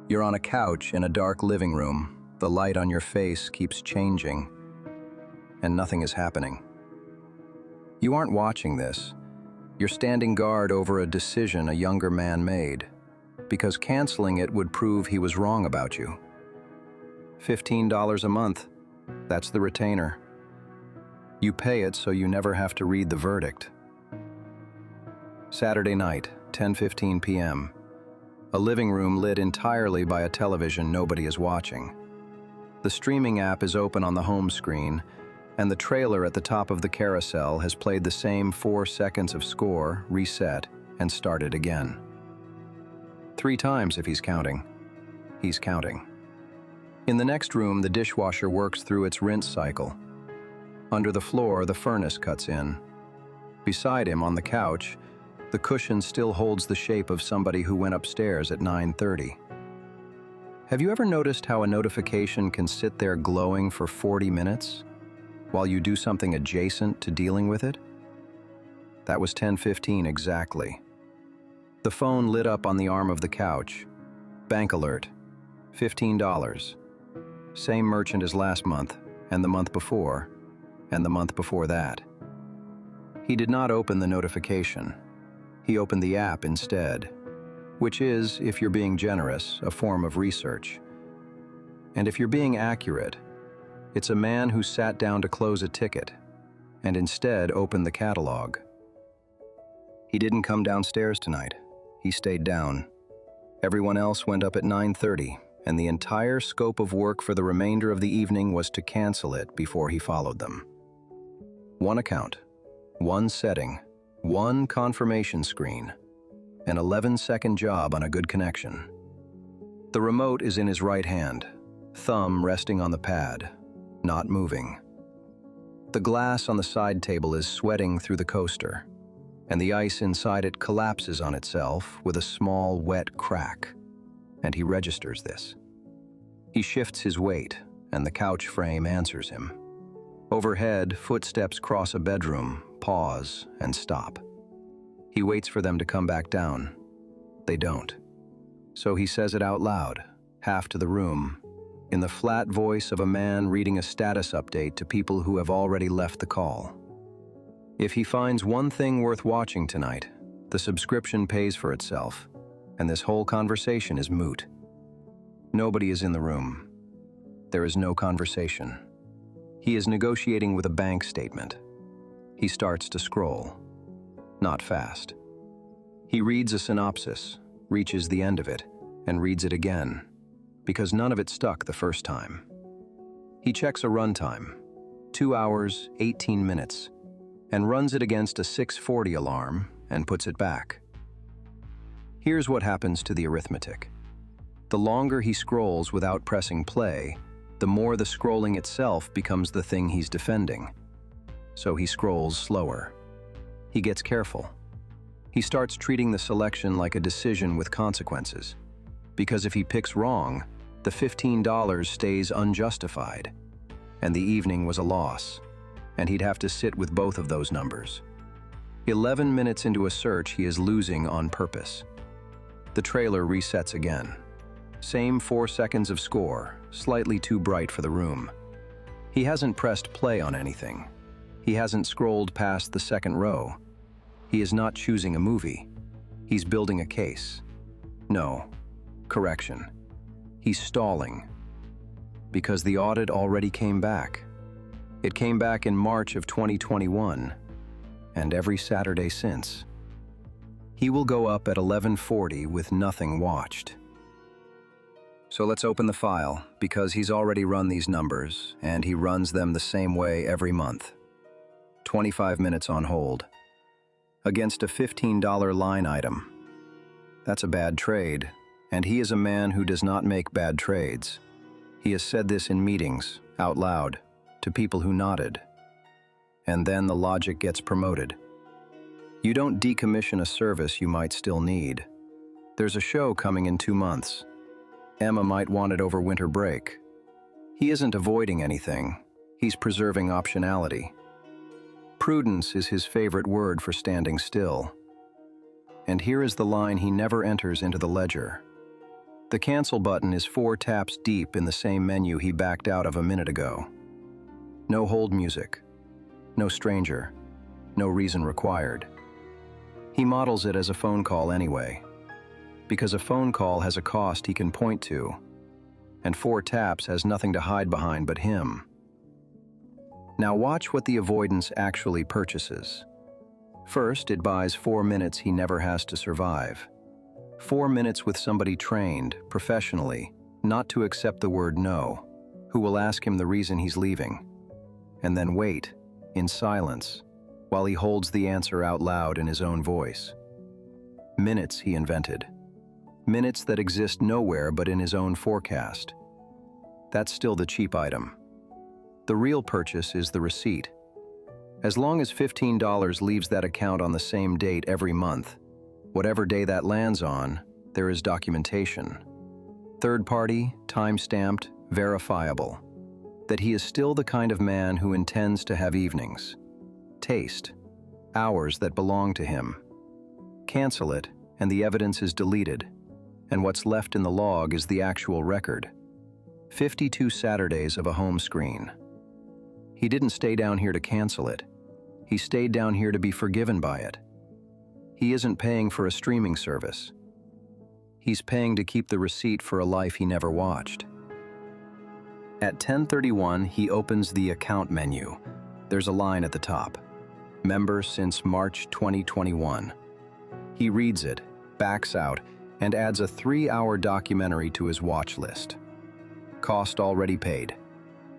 You're on a couch in a dark living room. The light on your face keeps changing, and nothing is happening. You aren't watching this. You're standing guard over a decision a younger man made, because canceling it would prove he was wrong about you. $15 a month, that's the retainer. You pay it so you never have to read the verdict. Saturday night, 10:15 p.m. A living room lit entirely by a television nobody is watching. The streaming app is open on the home screen, and the trailer at the top of the carousel has played the same 4 seconds of score, reset, and started again. 3 times if he's counting. He's counting. In the next room, the dishwasher works through its rinse cycle. Under the floor, the furnace cuts in. Beside him, on the couch, the cushion still holds the shape of somebody who went upstairs at 9:30. Have you ever noticed how a notification can sit there glowing for 40 minutes while you do something adjacent to dealing with it? That was 10:15 exactly. The phone lit up on the arm of the couch. Bank alert, $15. Same merchant as last month, and the month before, and the month before that. He did not open the notification. He opened the app instead, which is, if you're being generous, a form of research. And if you're being accurate, it's a man who sat down to close a ticket and instead opened the catalog. He didn't come downstairs tonight. He stayed down. Everyone else went up at 9:30, and the entire scope of work for the remainder of the evening was to cancel it before he followed them. One account, one setting, one confirmation screen, an 11-second job on a good connection. The remote is in his right hand, thumb resting on the pad, not moving. The glass on the side table is sweating through the coaster, and the ice inside it collapses on itself with a small, wet crack, and he registers this. He shifts his weight, and the couch frame answers him. Overhead, footsteps cross a bedroom, pause, and stop. He waits for them to come back down. They don't. So he says it out loud, half to the room, in the flat voice of a man reading a status update to people who have already left the call. If he finds one thing worth watching tonight, the subscription pays for itself, and this whole conversation is moot. Nobody is in the room. There is no conversation. He is negotiating with a bank statement. He starts to scroll. Not fast. He reads a synopsis, reaches the end of it, and reads it again, because none of it stuck the first time. He checks a runtime, 2 hours, 18 minutes, and runs it against a 6:40 alarm and puts it back. Here's what happens to the arithmetic. The longer he scrolls without pressing play, the more the scrolling itself becomes the thing he's defending. So he scrolls slower. He gets careful. He starts treating the selection like a decision with consequences, because if he picks wrong, the $15 stays unjustified, and the evening was a loss, and he'd have to sit with both of those numbers. 11 minutes into a search, he is losing on purpose. The trailer resets again. Same 4 seconds of score, slightly too bright for the room. He hasn't pressed play on anything. He hasn't scrolled past the second row. He is not choosing a movie. He's building a case. No, correction. He's stalling. Because the audit already came back. It came back in March of 2021, and every Saturday since. He will go up at 11:40 with nothing watched. So let's open the file, because he's already run these numbers, and he runs them the same way every month. 25 minutes on hold. Against a $15 line item. That's a bad trade, and he is a man who does not make bad trades. He has said this in meetings, out loud, to people who nodded. And then the logic gets promoted. You don't decommission a service you might still need. There's a show coming in 2 months. Emma might want it over winter break. He isn't avoiding anything. He's preserving optionality. Prudence is his favorite word for standing still. And here is the line he never enters into the ledger. The cancel button is 4 taps deep in the same menu he backed out of a minute ago. No hold music, no stranger, no reason required. He models it as a phone call anyway, because a phone call has a cost he can point to, and 4 taps has nothing to hide behind but him. Now watch what the avoidance actually purchases. First, it buys 4 minutes he never has to survive. 4 minutes with somebody trained, professionally, not to accept the word no, who will ask him the reason he's leaving, and then wait, in silence, while he holds the answer out loud in his own voice. Minutes he invented. Minutes that exist nowhere but in his own forecast. That's still the cheap item. The real purchase is the receipt. As long as $15 leaves that account on the same date every month, whatever day that lands on, there is documentation. Third-party, time-stamped, verifiable. That he is still the kind of man who intends to have evenings. Taste. Hours that belong to him. Cancel it, and the evidence is deleted, and what's left in the log is the actual record. 52 Saturdays of a home screen. He didn't stay down here to cancel it. He stayed down here to be forgiven by it. He isn't paying for a streaming service. He's paying to keep the receipt for a life he never watched. At 10:31, he opens the account menu. There's a line at the top. Member since March 2021. He reads it, backs out, and adds a 3-hour documentary to his watch list. Cost already paid.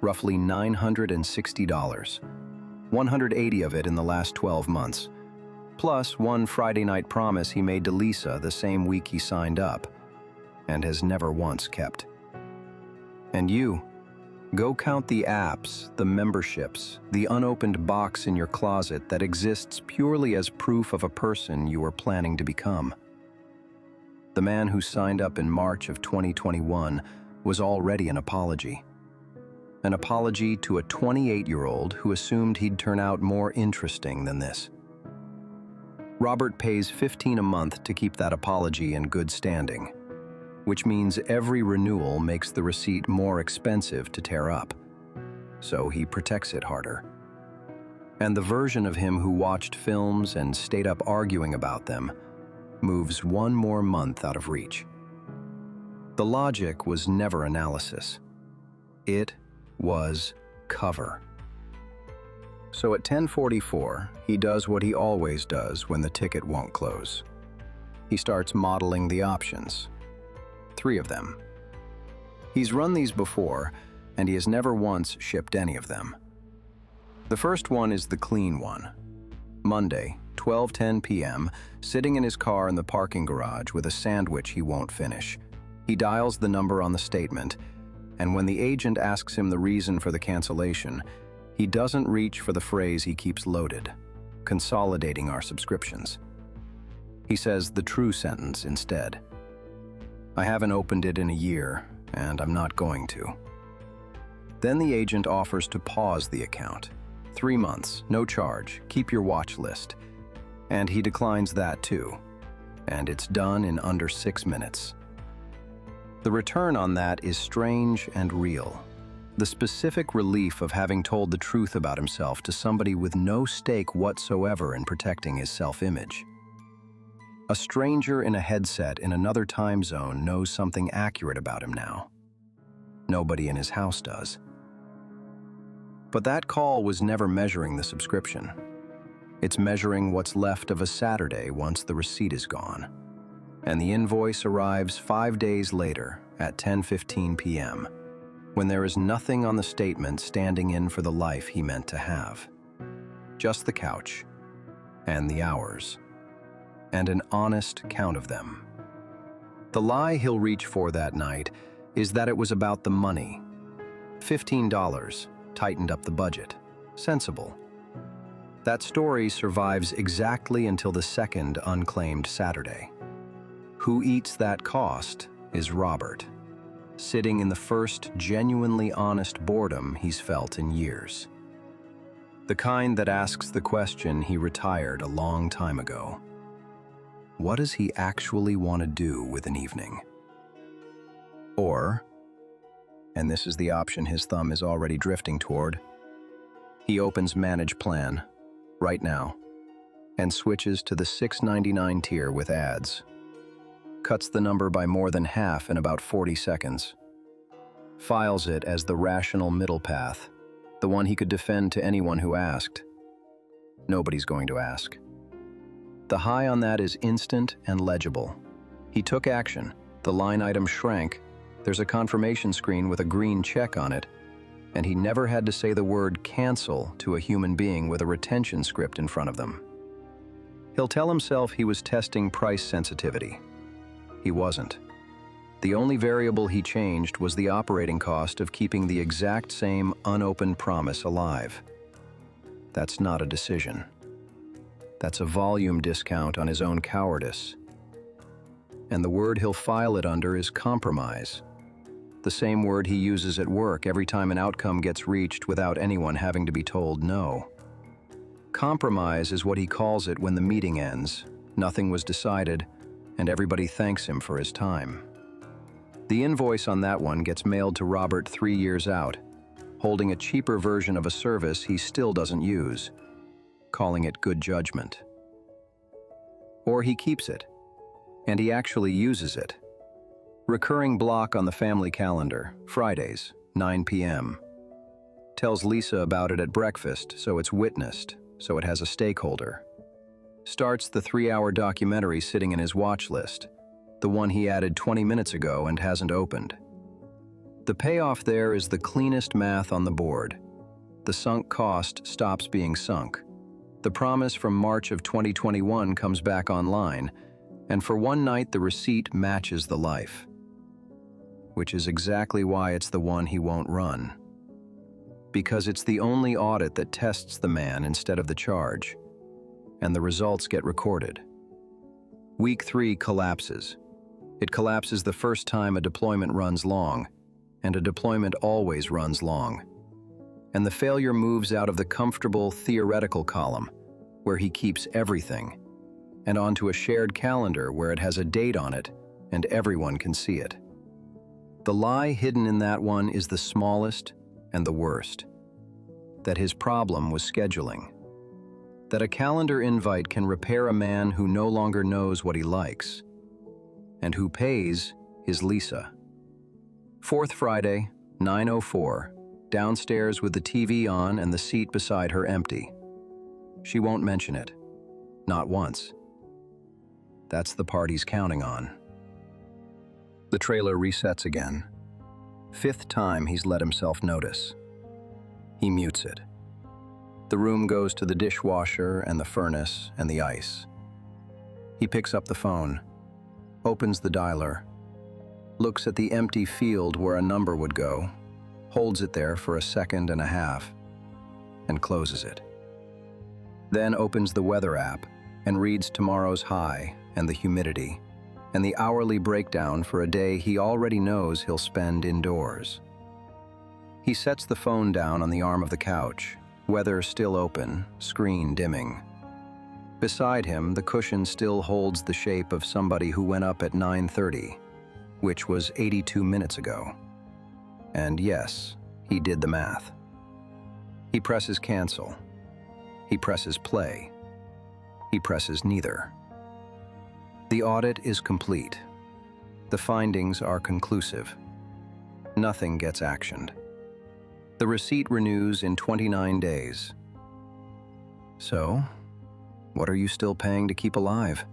Roughly $960. 180 of it in the last 12 months. Plus one Friday night promise he made to Lisa the same week he signed up, and has never once kept. And you, go count the apps, the memberships, the unopened box in your closet that exists purely as proof of a person you are planning to become. The man who signed up in March of 2021 was already an apology. An apology to a 28-year-old who assumed he'd turn out more interesting than this. Robert pays $15 a month to keep that apology in good standing, which means every renewal makes the receipt more expensive to tear up. So he protects it harder. And the version of him who watched films and stayed up arguing about them moves 1 more month out of reach. The logic was never analysis. It was cover. So at 10:44, he does what he always does when the ticket won't close. He starts modeling the options. 3 of them. He's run these before, and he has never once shipped any of them. The first one is the clean one. Monday, 12:10 p.m., sitting in his car in the parking garage with a sandwich he won't finish. He dials the number on the statement, and when the agent asks him the reason for the cancellation, he doesn't reach for the phrase he keeps loaded, consolidating our subscriptions. He says the true sentence instead. I haven't opened it in a year, and I'm not going to. Then the agent offers to pause the account. 3 months, no charge, keep your watch list. And he declines that too. And it's done in under 6 minutes. The return on that is strange and real. The specific relief of having told the truth about himself to somebody with no stake whatsoever in protecting his self-image. A stranger in a headset in another time zone knows something accurate about him now. Nobody in his house does. But that call was never measuring the subscription. It's measuring what's left of a Saturday once the receipt is gone. And the invoice arrives 5 days later at 10:15 p.m., when there is nothing on the statement standing in for the life he meant to have. Just the couch, and the hours, and an honest count of them. The lie he'll reach for that night is that it was about the money. $15 tightened up the budget. Sensible. That story survives exactly until the second unclaimed Saturday. Who eats that cost is Robert, sitting in the first genuinely honest boredom he's felt in years. The kind that asks the question he retired a long time ago. What does he actually want to do with an evening? Or, and this is the option his thumb is already drifting toward, he opens Manage Plan, right now, and switches to the $6.99 tier with ads. Cuts the number by more than half in about 40 seconds. Files it as the rational middle path, the one he could defend to anyone who asked. Nobody's going to ask. The high on that is instant and legible. He took action. The line item shrank. There's a confirmation screen with a green check on it, and he never had to say the word cancel to a human being with a retention script in front of them. He'll tell himself he was testing price sensitivity. He wasn't. The only variable he changed was the operating cost of keeping the exact same unopened promise alive. That's not a decision. That's a volume discount on his own cowardice. And the word he'll file it under is compromise. The same word he uses at work every time an outcome gets reached without anyone having to be told no. Compromise is what he calls it when the meeting ends, nothing was decided, and everybody thanks him for his time. The invoice on that one gets mailed to Robert 3 years out, holding a cheaper version of a service he still doesn't use, calling it good judgment. Or he keeps it, and he actually uses it. Recurring block on the family calendar, Fridays, 9 p.m. Tells Lisa about it at breakfast, so it's witnessed, so it has a stakeholder. Starts the 3-hour documentary sitting in his watch list, the one he added 20 minutes ago and hasn't opened. The payoff there is the cleanest math on the board. The sunk cost stops being sunk. The promise from March of 2021 comes back online, and for one night the receipt matches the life. Which is exactly why it's the one he won't run. Because it's the only audit that tests the man instead of the charge, and the results get recorded. Week 3 collapses. It collapses the first time a deployment runs long, and a deployment always runs long. And the failure moves out of the comfortable theoretical column, where he keeps everything, and onto a shared calendar where it has a date on it, and everyone can see it. The lie hidden in that one is the smallest and the worst. That his problem was scheduling. That a calendar invite can repair a man who no longer knows what he likes. And who pays is Lisa. 4th Friday, 9:04, downstairs with the TV on and the seat beside her empty. She won't mention it. Not once. That's the part he's counting on. The trailer resets again. 5th time he's let himself notice. He mutes it. The room goes to the dishwasher and the furnace and the ice. He picks up the phone, opens the dialer, looks at the empty field where a number would go, holds it there for a second and a half, and closes it. Then opens the weather app and reads tomorrow's high and the humidity, and the hourly breakdown for a day he already knows he'll spend indoors. He sets the phone down on the arm of the couch, weather still open, screen dimming. Beside him, the cushion still holds the shape of somebody who went up at 9:30, which was 82 minutes ago. And yes, he did the math. He presses cancel. He presses play. He presses neither. The audit is complete. The findings are conclusive. Nothing gets actioned. The receipt renews in 29 days. So, what are you still paying to keep alive?